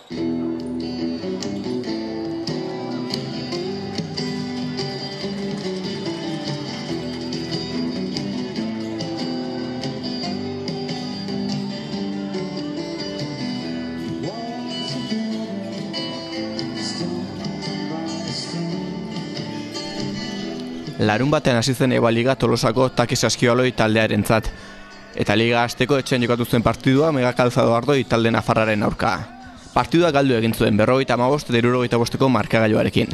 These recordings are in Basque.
Larun batean hasi zen EVA Liga Tolosako Taki Saskibaloi taldearentzat. Eta liga hasteko etxean jokatu zen partidua Mega Calzado Ardoi talde nafarraren aurka. Partidua galdu egin zuen 55 eta 75 markagailuarekin.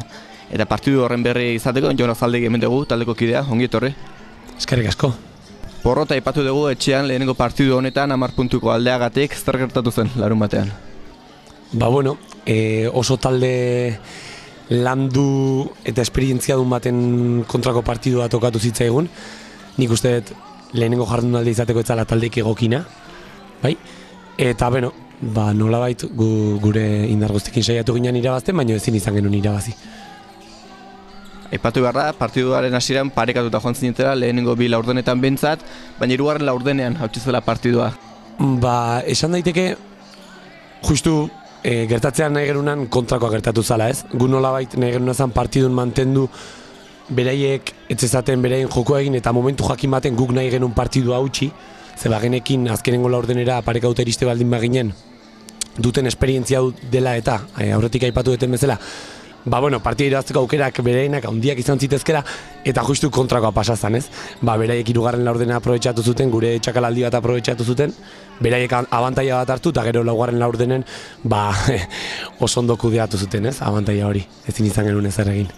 Eta partidu horren berri izateko Jon Azaldegi hemen dugu taldeko kidea, ongi etorri. Eskerrik asko. Porrota aipatu dugu etxean lehenengo partidu honetan 10 puntuko aldeagatik, zer gertatu zen larun batean? Oso talde landu eta esperientziadun baten kontrako partidua tokatu zitzaigun. Nik uste dut lehenengo jardunaldi izateko etzala taldeik egokina, bai? Eta nolabait gure indar guztiekin saiatu ginen irabazten, baina ezin izan genuen irabazi. Aipatu behar da, partiduaren hasieran parekatuta joan zinetela lehenengo bi laurdenetan behintzat, baina hirugarren laurdenean hautsi zela partidua. Esan daiteke, justu gertatzean nahi gerunan kontrakoa gertatu zala, ez? Gu nolabait nahi geruna zan partidun mantendu beraiek etzezaten beraien jokoa egin eta momentu jakin baten guk nahi genuen partidua hautsi, ze bagenekin azkenengo laurdenera parekauta iriste baldin baginen duten esperientzia dela eta aurretik aipatu duten bezala, partida irabazteko aukerak bereinak handiak izan zitezkera eta justu kontrakoa pasazan, ez? Beraiek hirugarren laurdena aprobetxatu zuten, gure txakalaldi bat aprobetxatu zuten, beraiek abantaila bat hartu eta gero laugarren laurdenen oso ondo kudeatu zuten, ez? Abantaila hori, ezin izan genuen ezer egin.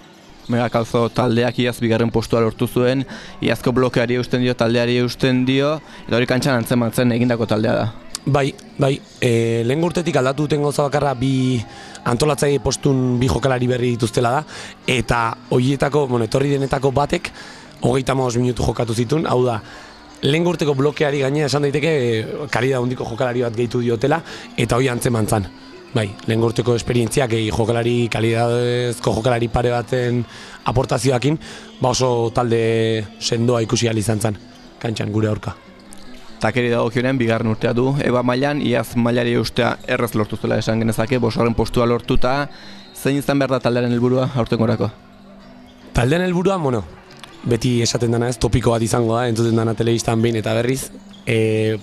Mega Calzado taldeak iaz bigarren postua lortu zuen, iazko blokeari eusten dio, taldeari eusten dio, eta hori kantxan antzematzen egindako taldea da. Lehen urtetik aldatu duten gauza bakarra bi antolatzaile postun bi jokalari berri dituztela da, eta horietako, etorri denetako batek 35 minutu jokatu zituen, hau da, lehen urteko blokeari gainera esan daiteke kalidad handiko jokalari bat gehitu diotela, eta hori antzeman zan. Lehen urteko esperientziak jokalari, kalidadezko jokalari pare baten aportazioakin, oso talde sendoa ikusi ahal izan zan, kantxan gure aurka. Takeri dagokionean bigarren urtea du, EVA mailan, iaz mailari eustea errez lortu zela esan genezake, 5. postua lortuta, zein izan behar da taldearen helburua aurtengorako? Taldearen helburua, beti esaten dana ez, topiko bat izango da, entzuten dana telebistan behin eta berriz,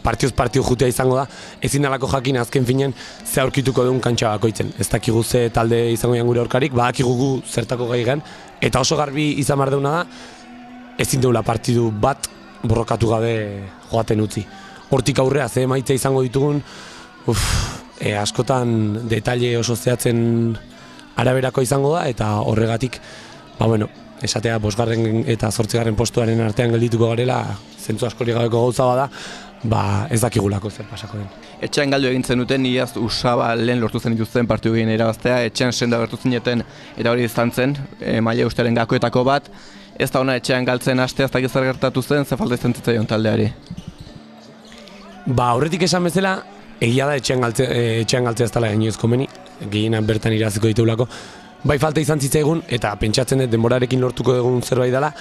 partioz jutea izango da, ezin dalako jakin azken finean ze aurkituko duen kantxa bakoitzen. Ez dakigu ze talde izango gure aurkarik, badakigu gu zertako gai gen, eta oso garbi izan behar deuna da, ezin deula partidu bat borrokatu gabe joaten utzi. Hortik aurrea ze emaitza izango ditugun, askotan detaile oso zehatzen araberako izango da, eta horregatik, esatea 5. eta 8. postuaren artean geldituko garela, zentzu askori gabeko gauza bada, ez dakigulako zer pasako den. Etxean galdu egin zenuten, iaz Usaba lehen lortu zen dituzten partidu gehien irabaztea, etxean senda bertu zineten, eta hori izan zen, maila ustearen gakoetako bat, ez da ona etxean galtzen hastea, ez dakit zer gertatu zen, ze falta izan zitzaion taldeari? Aurretik esan bezala, egia da etxean galtzea ez dela gainoz komeni, gehienan bertan iraziko ditugulako, falta izan zitzaigun, eta pentsatzen dut denborarekin lortuko egun zerbait dela,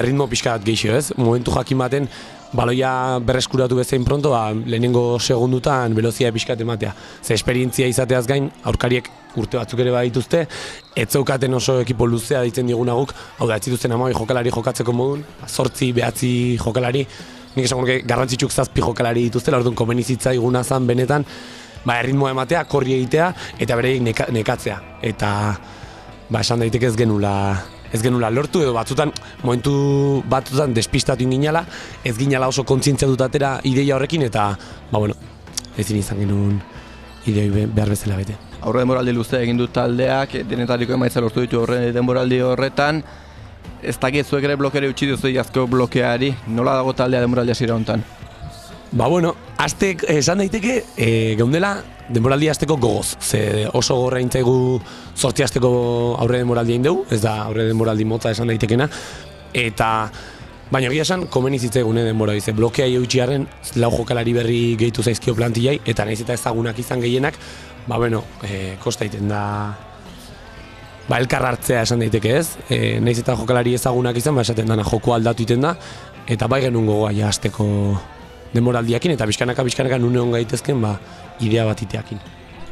ritmo pixka bat gehixo, ez? Momentu jakin baten, baloia berreskuratu bezain pronto, lehenengo segundutan velozia pixka ematea. Ze esperientzia izateaz gain, aurkariek urte batzuk ere badituzte, ez zaukaten oso ekipo luzea ditzen digunaguk, hau da, ez zituzten 12 jokalari jokatzeko modun, 8, 9 jokalari, nik esan gorke garrantzitsuk 7 jokalari dituztela, orduan komeni zitzaiguna zan benetan, erritmoa ematea, korri egitea, eta bereik nekatzea. Eta, esan daiteke ez genula lortu, edo momentu batzutan despistatu inginala, ez ginala oso kontzientzia dutatera ideia horrekin, eta, ezin izan genuen idei behar bezala bete. Aurre denboraldi luzea egin du taldeak, denetariko emaitza lortu ditu horre denboraldi horretan, ez dakit zuek ere blokeari utzi duzu iazko blokeari, nola dago taldea denboraldi hasiera honetan? Esan daiteke, geundela denboraldi hasteko gogoz. Ze oso gorra intzaigu 8 hasteko aurre denboraldi egin dugu, ez da aurre denboraldi motza esan daitekena. Baina egia esan, komeni zitzaigun denbora bize. Blokeai eutxiarren, 4 jokalari berri gehitu zaizkio plantillai, eta nahiz eta ezagunak izan gehienak, kosta egiten da elkar hartzea esan daiteke ez. Nahiz eta jokalari ezagunak izan, esaten dana joko aldatu egiten da, eta genuen gogoa hasteko denboraldiakin, eta bizkanaka nune hon gaitezken idea bat iteakin.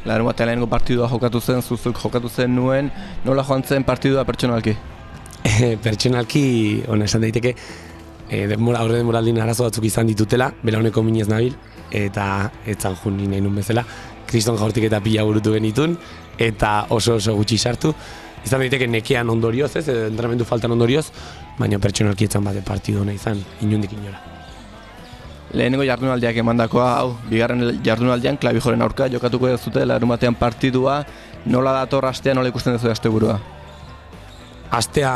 Larunbatean lehenengo partidua jokatu zen, zuzuk jokatu zen nuen, nola joan zen partidua pertsonalki? Pertsonalki, esan daiteke, aurre denboraldin arazo batzuk izan ditutela, belauneko minez nabil, eta etzan jun nahi nun bezala, kriston jaurtik eta pila burutu genitun, eta oso gutxi sartu. Izan daiteke nekean ondorioz, entrenamendu faltan ondorioz, baina pertsonalki etzan bate partidu hona izan, inundik inora. Lehenengo jardunaldiak emandakoa, hau, bigarren jardunaldian Klabijoren aurka jokatuko duzute larunbatean partidua, nola dator astea, nola ikusten duzu asteburua? Astea,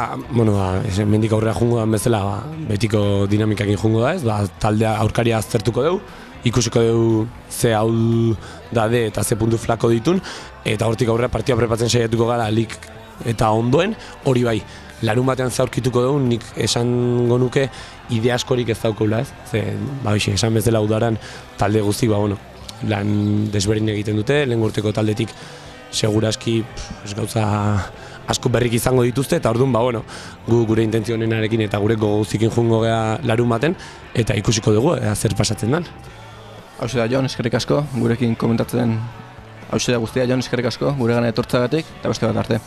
mendik aurrera jungo da bezala, betiko dinamikakin jungo da ez, taldea aurkaria aztertuko dugu, ikusiko dugu ze hau dade eta ze puntu flako ditun, eta hortik aurrera partida prepatzen saiatuko gara lik eta ondoen, hori bai, larun batean zaurkituko dugu, nik esango nuke idea askorik ez daukula ez, esan bezala udaran talde guztik, lan desberdin egiten dute, lehen urteko taldetik seguraski gauza asko berrik izango dituzte, eta orduan, gu gure intentzio honenarekin eta gure gogozikin jungo gea larun baten, eta ikusiko dugu, zer pasatzen den. Hauxe da, Jon, eskerrik asko, gurekin komentatzen, hauxe da guztia, Jon, eskerrik asko, gure gana etortzagatik, eta beste bat arte.